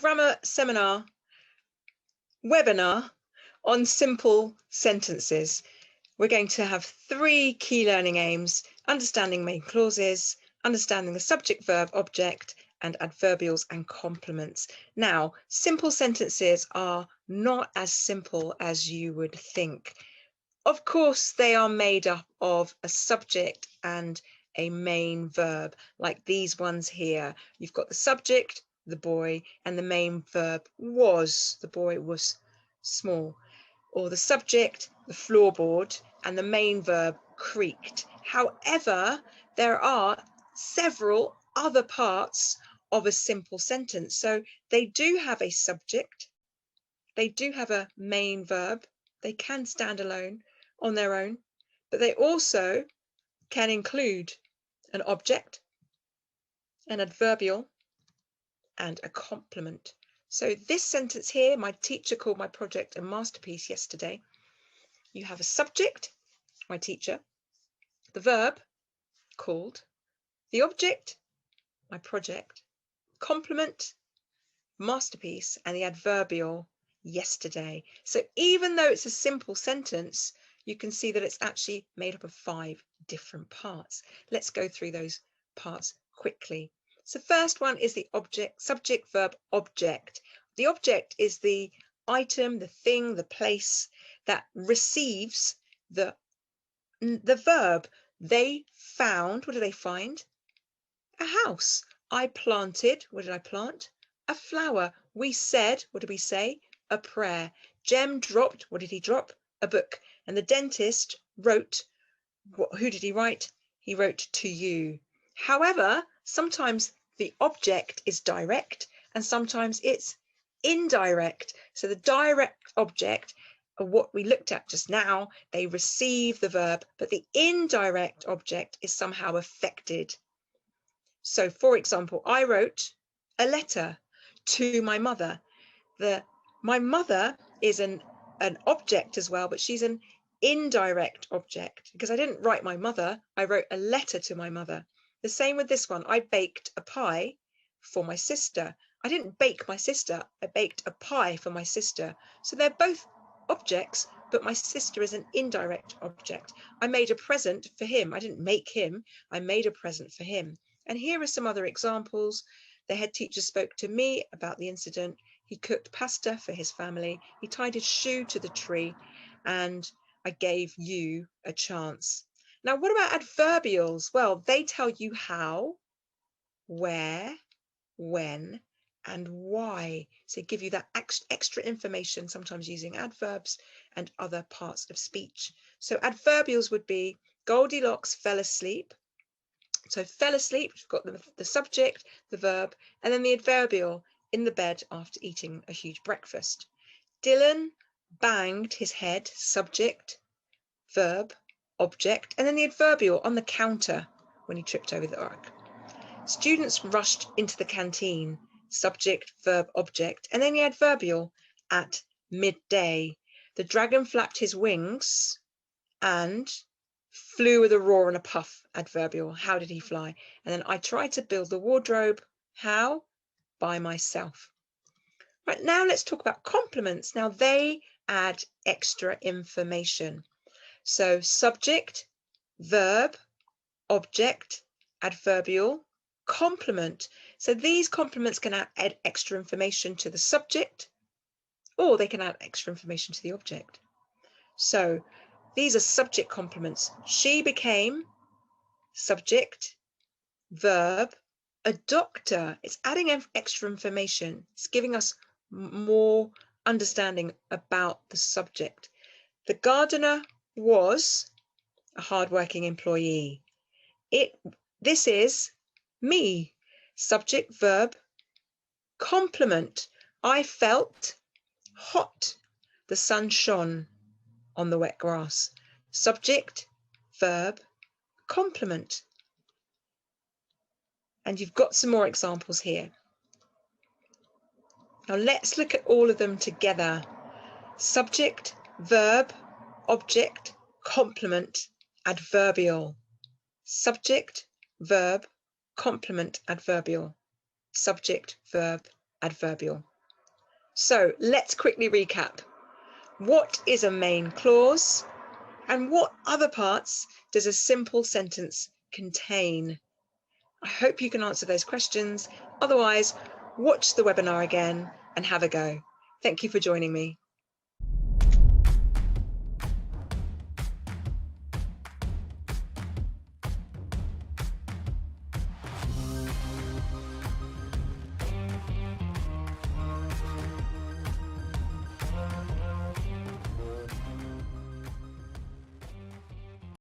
grammar seminar webinar on simple sentences. We're going to have 3 key learning aims: understanding main clauses, understanding the subject, verb, object, and adverbials and complements. Now, simple sentences are not as simple as you would think. Of course, they are made up of a subject and a main verb, like these ones here. You've got the subject, the boy, and the main verb was, the boy was small. Or the subject, the floorboard, and the main verb creaked. However, there are several other parts of a simple sentence. So they do have a subject, they do have a main verb, they can stand alone on their own, but they also can include an object, an adverbial, and a complement. So this sentence here, my teacher called my project a masterpiece yesterday. You have a subject, my teacher, the verb, called, the object, my project, complement, masterpiece, and the adverbial, yesterday. So even though it's a simple sentence, you can see that it's actually made up of 5 different parts. Let's go through those parts quickly. So first one is the object, subject, verb, object. The object is the item, the thing, the place that receives the verb. They found, what did they find? A house. I planted, what did I plant? A flower. We said, what did we say? A prayer. Jem dropped, what did he drop? A book. And the dentist wrote, who did he write? He wrote to you. However, sometimes the object is direct and sometimes it's indirect. So the direct object, what we looked at just now, they receive the verb, but the indirect object is somehow affected. So for example, I wrote a letter to my mother. My mother is an object as well, but she's an indirect object because I didn't write my mother, I wrote a letter to my mother. The same with this one. I baked a pie for my sister. I didn't bake my sister, I baked a pie for my sister. So they're both objects, but my sister is an indirect object. I made a present for him. I didn't make him, I made a present for him. And here are some other examples. The head teacher spoke to me about the incident. He cooked pasta for his family. He tied his shoe to the tree, and I gave you a chance. Now, what about adverbials? Well, they tell you how, where, when, and why. So give you that extra information, sometimes using adverbs and other parts of speech. So adverbials would be Goldilocks fell asleep. So fell asleep, we've got the subject, the verb, and then the adverbial, in the bed after eating a huge breakfast. Dylan banged his head, subject, verb, object, and then the adverbial on the counter when he tripped over the rug. Students rushed into the canteen, subject, verb, object, and then the adverbial at midday. The dragon flapped his wings and flew with a roar and a puff, adverbial. How did he fly? And then I tried to build the wardrobe. How? By myself. Right, now let's talk about complements. Now they add extra information. So subject, verb, object, adverbial, complement. So these complements can add extra information to the subject, or they can add extra information to the object. So these are subject complements. She became, subject, verb, a doctor. It's adding extra information. It's giving us more understanding about the subject. The gardener was a hardworking employee. This is me, subject, verb, complement. I felt hot. The sun shone on the wet grass. Subject, verb, complement. And you've got some more examples here. Now let's look at all of them together. Subject, verb, object, complement, adverbial. Subject, verb, complement, adverbial. Subject, verb, adverbial. So let's quickly recap. What is a main clause? And what other parts does a simple sentence contain? I hope you can answer those questions. Otherwise, watch the webinar again and have a go. Thank you for joining me.